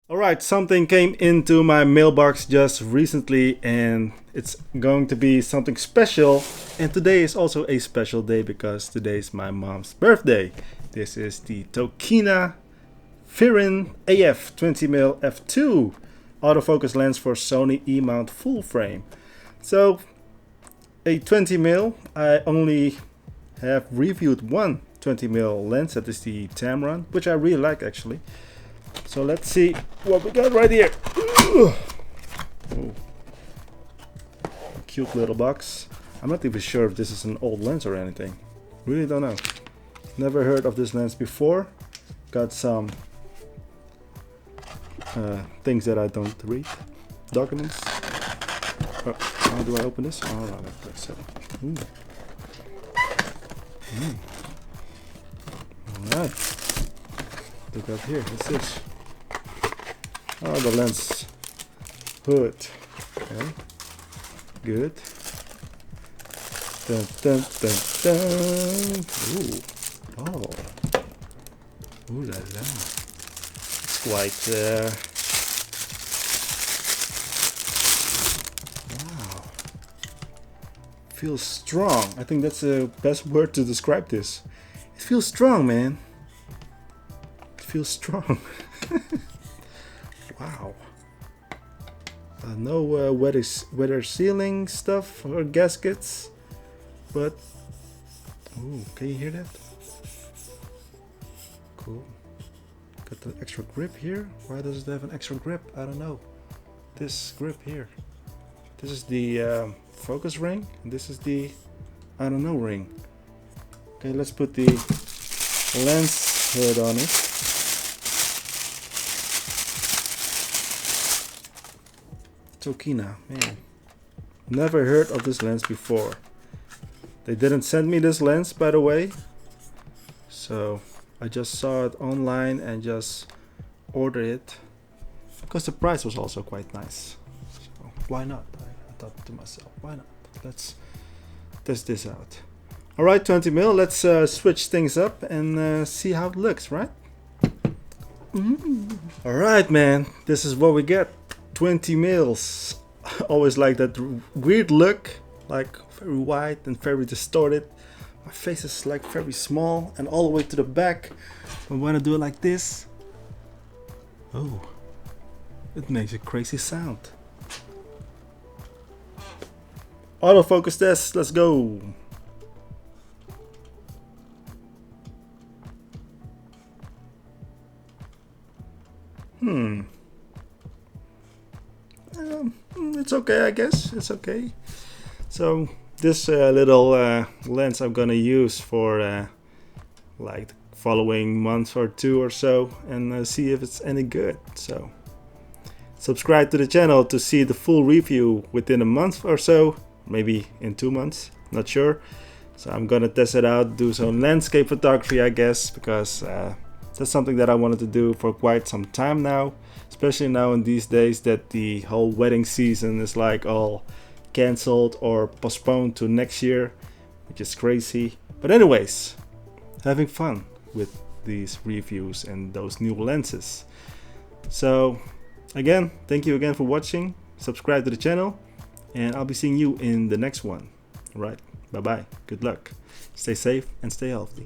Alright, something came into my mailbox just recently and it's going to be something special. And today is also a special day because today is my mom's birthday. This is the Tokina FIRIN AF 20mm f2 autofocus lens for Sony E-mount full frame. So a 20mm, I only have reviewed one 20mm lens, that is the Tamron, which I really like actually. So let's see what we got right here. Oh. Cute little box. I'm not even sure if this is an old lens or anything. Really don't know. Never heard of this lens before. Got some things that I don't read. Documents. Oh, how do I open this? Oh, no, like so. Alright. Look up here. What's this? Oh, the lens hood. Okay. Good. Dun, dun, dun, dun. Ooh. Oh. Ooh la la. It's quite wow. Feels strong. I think that's the best word to describe this. It feels strong, man. It feels strong. Wow. No weather sealing stuff or gaskets, but ooh, can you hear that? Cool. Got the extra grip here. Why does it have an extra grip? I don't know. This grip here. This is the focus ring, and this is the I don't know ring. Okay, let's put the lens hood on it. Tokina, man, never heard of this lens before. They didn't send me this lens, by the way, so I just saw it online and just ordered it because the price was also quite nice. So why not? I thought to myself, why not? Let's test this out. Alright, 20mm, let's switch things up and see how it looks, right? Alright, man, this is what we get. 20 mils. Always like that weird look, like very wide and very distorted. My face is like very small and all the way to the back. But when I do it like this, oh, it makes a crazy sound. Autofocus test, let's go. It's okay, I guess. It's okay. So this little lens I'm gonna use for like the following month or two or so, and see if it's any good. So subscribe to the channel to see the full review within a month or so, maybe in 2 months, not sure. So I'm gonna test it out, do some landscape photography, I guess, because that's something that I wanted to do for quite some time now, especially now in these days that the whole wedding season is like all cancelled or postponed to next year, which is crazy. But anyways, having fun with these reviews and those new lenses. So again, thank you again for watching. Subscribe to the channel and I'll be seeing you in the next one. All right, bye bye, good luck, stay safe and stay healthy.